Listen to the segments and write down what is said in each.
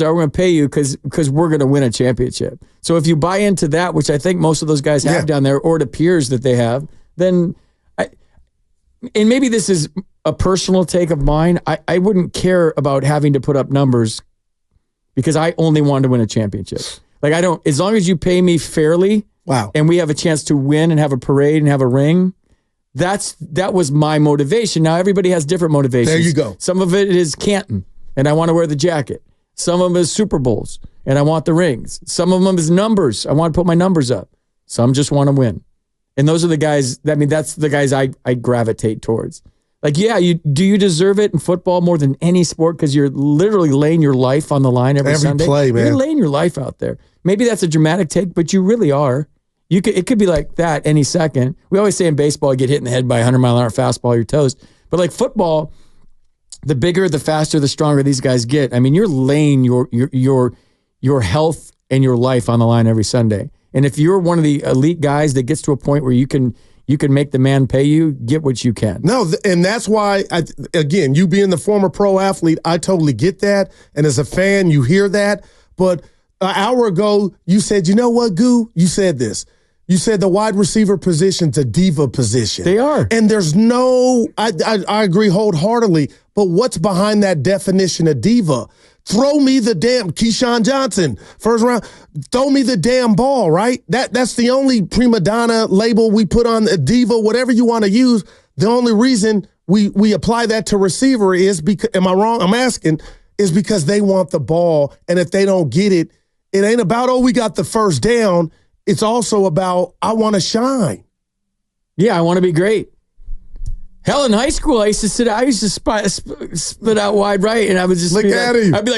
we're going to pay you because we're going to win a championship. So if you buy into that, which I think most of those guys have down there, or it appears that they have, then and maybe this is a personal take of mine, I wouldn't care about having to put up numbers because I only wanted to win a championship. Like I don't, as long as you pay me fairly, and we have a chance to win and have a parade and have a ring, that was my motivation. Now everybody has different motivations. There you go. Some of it is Canton, and I want to wear the jacket. Some of them is Super Bowls, and I want the rings. Some of them is numbers. I want to put my numbers up. Some just want to win. And those are the guys, that's the guys I gravitate towards. Like, do you deserve it in football more than any sport because you're literally laying your life on the line every Sunday? Play, man. You're laying your life out there. Maybe that's a dramatic take, but you really are. It could be like that any second. We always say in baseball, you get hit in the head by a 100-mile-an-hour fastball, you're toast. But like football, the bigger, the faster, the stronger these guys get. I mean, you're laying your health and your life on the line every Sunday. And if you're one of the elite guys that gets to a point where you can make the man pay you, get what you can. No, and that's why, again, you being the former pro athlete, I totally get that. And as a fan, you hear that. But an hour ago, you said, you know what, Goo? You said this. You said the wide receiver position's a diva position. They are. And there's I agree wholeheartedly, but what's behind that definition of diva? Throw me the damn Keyshawn Johnson, first round. Throw me the damn ball, right? That's the only prima donna label we put on a diva, whatever you want to use. The only reason we apply that to receiver is because, am I wrong? I'm asking, is because they want the ball. And if they don't get it, it ain't about, we got the first down. It's also about, I want to shine. Yeah, I want to be great. Hell, in high school, I used to split out wide right, and I would just look at him. I'd be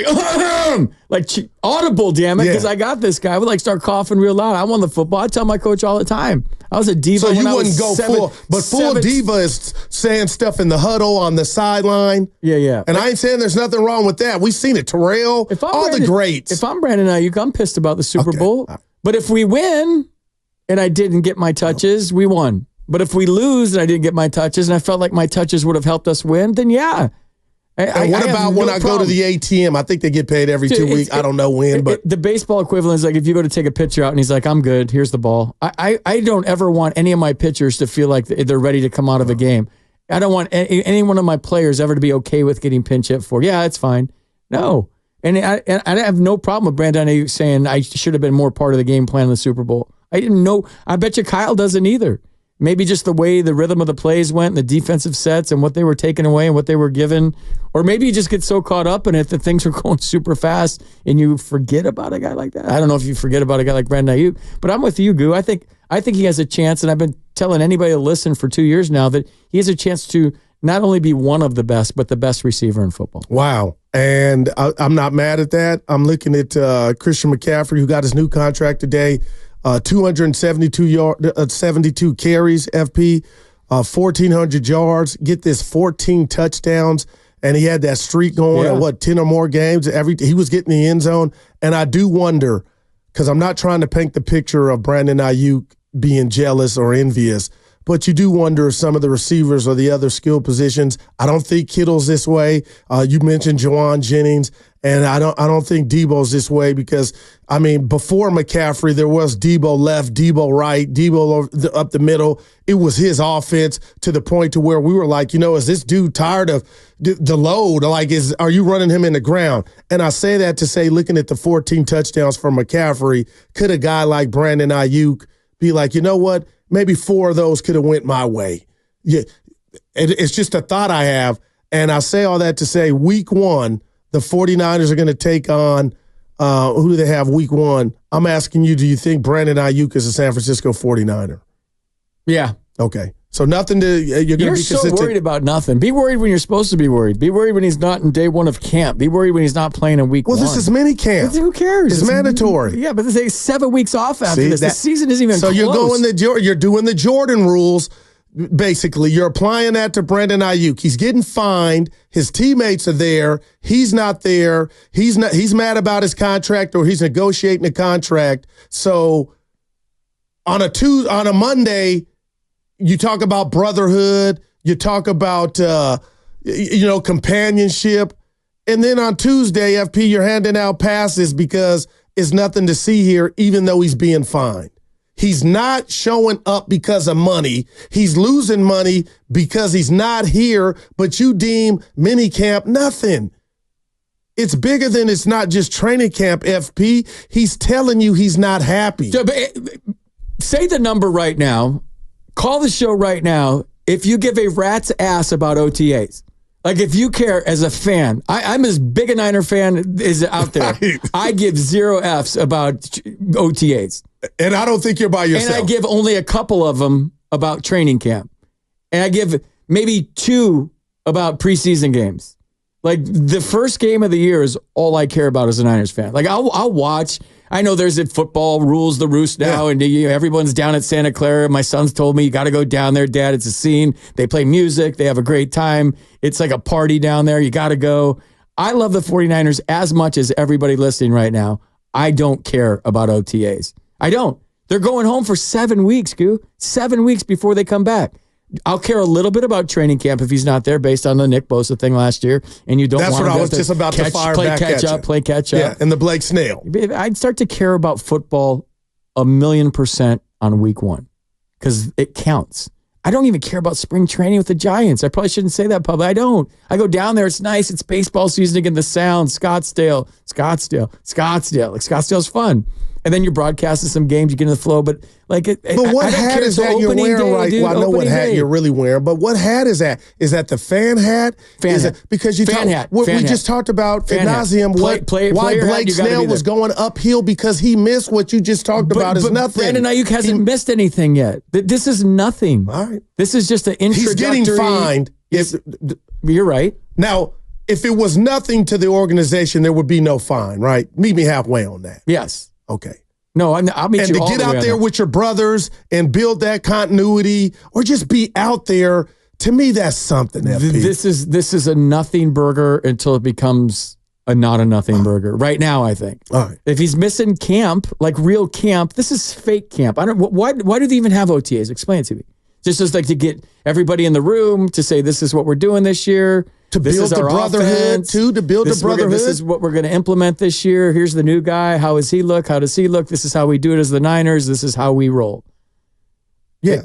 like, audible, damn it, because I got this guy. I would like start coughing real loud. I won the football. I tell my coach all the time. I was a diva. So you wouldn't go full diva is saying stuff in the huddle on the sideline. Yeah. And I ain't saying there's nothing wrong with that. We've seen it. Terrell, the greats. If I'm Brandon Aiyuk, I'm pissed about the Super Bowl. But if we win and I didn't get my touches, we won. But if we lose and I didn't get my touches and I felt like my touches would have helped us win, then yeah. And what about when I go to the ATM? I think they get paid every 2 weeks. I don't know when, but the baseball equivalent is like if you go to take a picture out and he's like, I'm good, here's the ball. I don't ever want any of my pitchers to feel like they're ready to come out of a game. I don't want any one of my players ever to be okay with getting pinch hit for. Yeah, it's fine. No. And I have no problem with Brandon Aiyuk saying I should have been more part of the game plan in the Super Bowl. I didn't know. I bet you Kyle doesn't either. Maybe just the way the rhythm of the plays went and the defensive sets and what they were taking away and what they were given. Or maybe you just get so caught up in it that things are going super fast and you forget about a guy like that. I don't know if you forget about a guy like Brandon Aiyuk, but I'm with you, Goo. I think he has a chance, and I've been telling anybody to listen for 2 years now that he has a chance to not only be one of the best, but the best receiver in football. Wow. And I'm not mad at that. I'm looking at Christian McCaffrey, who got his new contract today. 272 carries, FP, 1,400 yards. Get this, 14 touchdowns, and he had that streak going at 10 or more games. He was getting the end zone, and I do wonder, because I'm not trying to paint the picture of Brandon Aiyuk being jealous or envious, but you do wonder if some of the receivers or the other skill positions. I don't think Kittle's this way. You mentioned Juwan Jennings, and I don't think Debo's this way because, I mean, before McCaffrey, there was Debo left, Debo right, Debo up the middle. It was his offense to the point to where we were like, is this dude tired of the load? Like, are you running him in the ground? And I say that to say, looking at the 14 touchdowns for McCaffrey, could a guy like Brandon Aiyuk be like, you know what? Maybe 4 of those could have went my way. Yeah, it's just a thought I have. And I say all that to say week 1, the 49ers are going to take on who do they have week 1? I'm asking you, do you think Brandon Aiyuk is a San Francisco 49er? Yeah. Okay. So nothing to you're going to be consistent. So worried about nothing. Be worried when you're supposed to be worried. Be worried when he's not in day 1 of camp. Be worried when he's not playing in week 1. Well, this is mini camp. Who cares? It's mandatory. Yeah, but they 7 weeks off after this. The season isn't even close. So you're doing the Jordan rules. Basically, you're applying that to Brandon Aiyuk. He's getting fined. His teammates are there. He's not there. He's mad about his contract, or he's negotiating a contract. So on a Monday, you talk about brotherhood. You talk about companionship. And then on Tuesday, FP, you're handing out passes because it's nothing to see here, even though he's being fined. He's not showing up because of money. He's losing money because he's not here, but you deem minicamp nothing. It's bigger than it's not just training camp, FP. He's telling you he's not happy. Say the number right now. Call the show right now if you give a rat's ass about OTAs. Like, if you care as a fan, I'm as big a Niner fan as out there. I give 0 Fs about OTAs. And I don't think you're by yourself. And I give only a couple of them about training camp. And I give maybe 2 about preseason games. Like, the first game of the year is all I care about as a Niners fan. Like, I'll watch. I know there's a football rules the roost now, and everyone's down at Santa Clara. My son's told me, you got to go down there, Dad. It's a scene. They play music. They have a great time. It's like a party down there. You got to go. I love the 49ers as much as everybody listening right now. I don't care about OTAs. I don't. They're going home for 7 weeks, Goo. 7 weeks before they come back. I'll care a little bit about training camp if he's not there based on the Nick Bosa thing last year. And you don't That's want what I was just about to fire back at you. Play catch up. Yeah, and the Blake Snell. I'd start to care about football 1,000,000% on week 1 because it counts. I don't even care about spring training with the Giants. I probably shouldn't say that publicly. I don't. I go down there. It's nice. It's baseball season again. The sound, Scottsdale. Like, Scottsdale's fun. And then you're broadcasting some games, you get in the flow. But like, what hat is that you're wearing right? Well, I know what hat you're really wearing, but what hat is that? Is that the fan hat? Fan hat. Because you we just talked about ad nauseum why Blake Snell was going uphill because he missed what you just talked about is nothing. Brandon Aiyuk hasn't missed anything yet. This is nothing. All right. This is just an introductory. He's getting fined. You're right. Now, if it was nothing to the organization, there would be no fine, right? Meet me halfway on that. Yes. Okay. No, I'll meet you all the way. And to get out there with your brothers and build that continuity or just be out there, to me, that's something, FP. This is a nothing burger until it becomes a not a nothing burger. Right now, I think. All right. If he's missing camp, like real camp, this is fake camp. I don't. Why do they even have OTAs? Explain it to me. Just like to get everybody in the room to say this is what we're doing this year. To build the brotherhood, too. To build the brotherhood. This is what we're going to implement this year. Here's the new guy. How does he look? How does he look? This is how we do it as the Niners. This is how we roll. Yeah.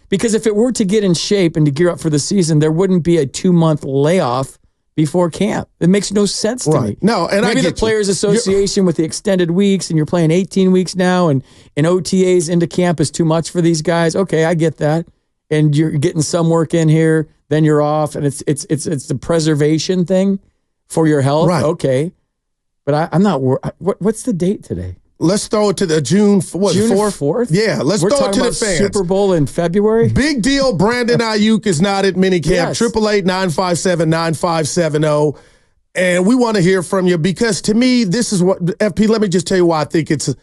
Because if it were to get in shape and to gear up for the season, there wouldn't be a 2-month layoff before camp. It makes no sense to me. No, and maybe the Players Association with the extended weeks, and you're playing 18 weeks now, and OTAs into camp is too much for these guys. Okay, I get that. And you're getting some work in here, then you're off, and it's the preservation thing for your health. Right. Okay, but I'm not. What's the date today? Let's throw it to the June 4th. Yeah, let's throw it to the fans. Super Bowl in February. Big deal. Brandon Aiyuk is not at minicamp. Yes. 888-957-9570. And we want to hear from you because to me, this is what FP. Let me just tell you why I think it's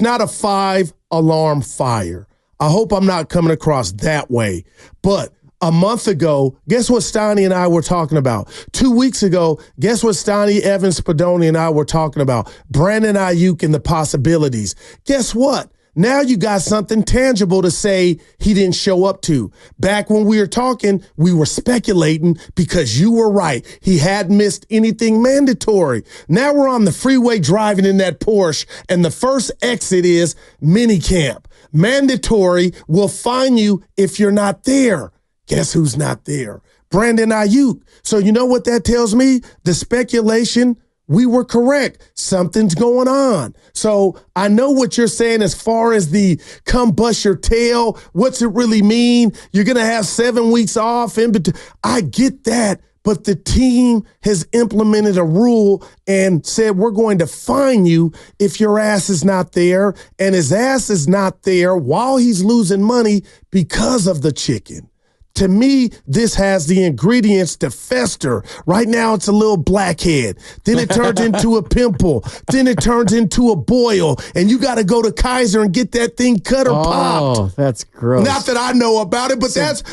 not a 5-alarm fire. I hope I'm not coming across that way. But a month ago, guess what Steiny and I were talking about? 2 weeks ago, guess what Steiny, Evans, Spadoni, and I were talking about? Brandon Aiyuk and the possibilities. Guess what? Now you got something tangible to say he didn't show up to. Back when we were talking, we were speculating because you were right. He hadn't missed anything mandatory. Now we're on the freeway driving in that Porsche, and the first exit is minicamp. Mandatory will fine you if you're not there. Guess who's not there? Brandon Aiyuk. So you know what that tells me? The speculation, we were correct. Something's going on. So I know what you're saying as far as the come bust your tail. What's it really mean? You're going to have 7 weeks off in between. I get that. But the team has implemented a rule and said, we're going to fine you if your ass is not there. And his ass is not there while he's losing money because of the chicken. To me, this has the ingredients to fester. Right now, it's a little blackhead. Then it turns into a pimple. Then it turns into a boil. And you got to go to Kaiser and get that thing cut or popped. Oh, that's gross. Not that I know about it, but that's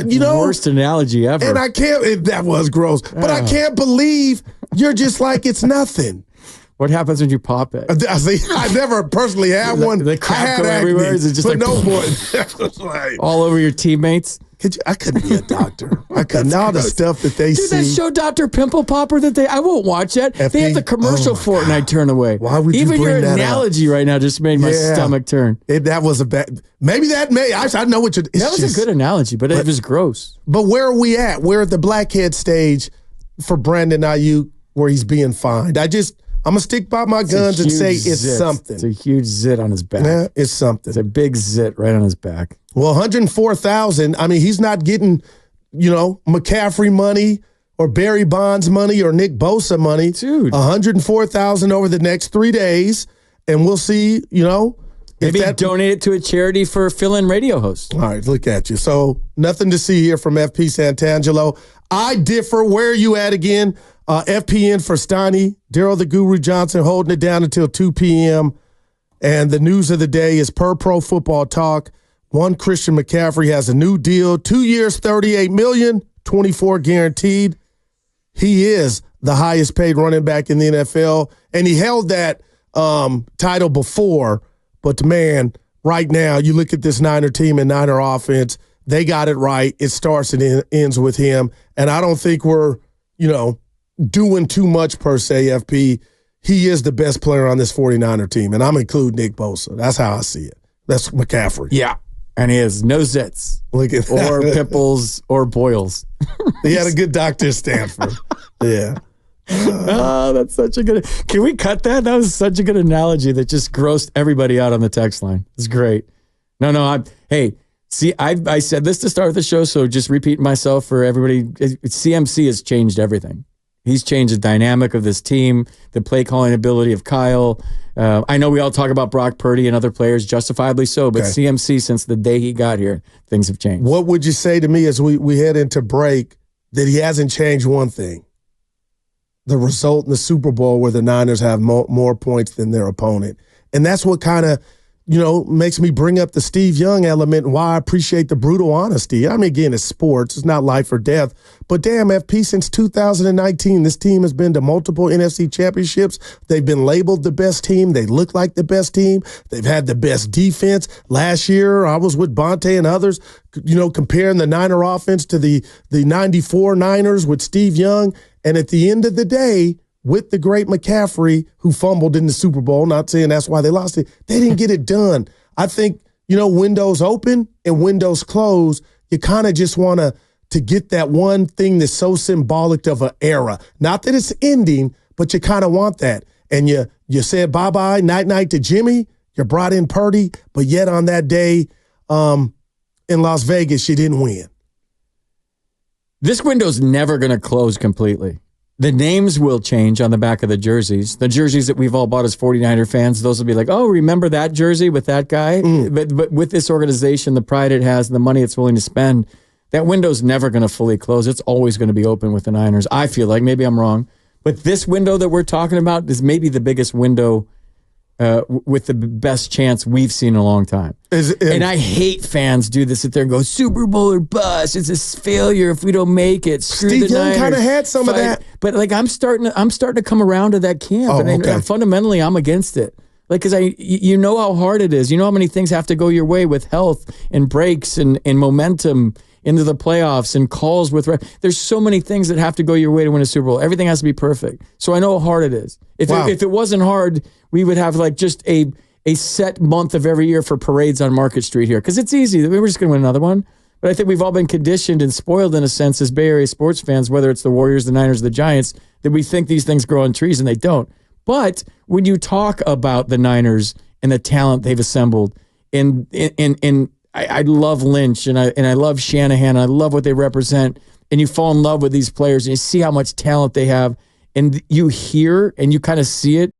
you know. Worst analogy ever. And I can't, that was gross. But I can't believe you're just like, it's nothing. What happens when you pop it? I never personally had one. The crap go everywhere. Is it just like no more all over your teammates? I couldn't be a doctor. I couldn't. All the stuff that they see. That show Dr. Pimple Popper I won't watch that. They have the commercial for it and I turn away. Why would you Even bring your that analogy right now just made my stomach turn. That was a bad, I know what you're, that was a good analogy, but it was gross. But where are we at? We're at the blackhead stage for Brandon Aiyuk where he's being fined. I'm going to stick by my guns and say it's something. It's a huge zit on his back. Yeah, it's something. It's a big zit right on his back. Well, $104,000. I mean, he's not getting, McCaffrey money or Barry Bonds money or Nick Bosa money. Dude. $104,000 over the next 3 days. And we'll see, Maybe donate it to a charity for fill-in radio hosts. All right, look at you. So nothing to see here from FP Santangelo. I differ. Where are you at again? FPN for Steiny, Daryl the Guru Johnson holding it down until 2 p.m. And the news of the day is per Pro Football Talk. One Christian McCaffrey has a new deal, 2 years, $38 million, 24 guaranteed. He is the highest paid running back in the NFL, and he held that title before. But man, right now, you look at this Niner team and Niner offense, they got it right. It starts and ends with him. And I don't think we're, doing too much per se, FP. He is the best player on this 49er team, and I'm including Nick Bosa. That's how I see it. That's McCaffrey. Yeah, and he has no zits. Look at that. Or pimples or boils. He had a good doctor at Stanford. Yeah. Oh, that's such a good. Can we cut that? That was such a good analogy that just grossed everybody out on the text line. It's great. No. Hey, see, I said this to start the show, so just repeating myself for everybody. CMC has changed everything. He's changed the dynamic of this team, the play calling ability of Kyle. I know we all talk about Brock Purdy and other players, justifiably so, but CMC, since the day he got here, things have changed. What would you say to me as we head into break that he hasn't changed one thing? The result in the Super Bowl where the Niners have more points than their opponent. And that's what kind of, makes me bring up the Steve Young element and why I appreciate the brutal honesty. I mean, again, it's sports. It's not life or death. But damn, FP, since 2019, this team has been to multiple NFC championships. They've been labeled the best team. They look like the best team. They've had the best defense. Last year, I was with Bonte and others, comparing the Niner offense to the 94 Niners with Steve Young. And at the end of the day, with the great McCaffrey, who fumbled in the Super Bowl, not saying that's why they lost it, they didn't get it done. I think, windows open and windows close, you kind of just want to get that one thing that's so symbolic of an era. Not that it's ending, but you kind of want that. And you said bye-bye, night-night to Jimmy, you brought in Purdy, but yet on that day in Las Vegas, you didn't win. This window's never going to close completely. The names will change on the back of the jerseys. The jerseys that we've all bought as 49er fans, those will be like, oh, remember that jersey with that guy? But with this organization, the pride it has, and the money it's willing to spend, that window's never going to fully close. It's always going to be open with the Niners. I feel like, maybe I'm wrong, but this window that we're talking about is maybe the biggest window with the best chance we've seen in a long time. And I hate fans do this, sit there and go, Super Bowl or bust. It's a failure if we don't make it. Screw Steve the Young Niners. kind of had some of that. But I'm starting to come around to that camp. And fundamentally, I'm against it. Because you know how hard it is. You know how many things have to go your way with health and breaks and momentum into the playoffs and calls with. There's so many things that have to go your way to win a Super Bowl. Everything has to be perfect. So I know how hard it is. If it wasn't hard, we would have just a set month of every year for parades on Market Street here. Because it's easy. We're just going to win another one. But I think we've all been conditioned and spoiled in a sense as Bay Area sports fans, whether it's the Warriors, the Niners, the Giants, that we think these things grow on trees and they don't. But when you talk about the Niners and the talent they've assembled, I love Lynch and I love Shanahan. And I love what they represent. And you fall in love with these players and you see how much talent they have. And you hear and you kind of see it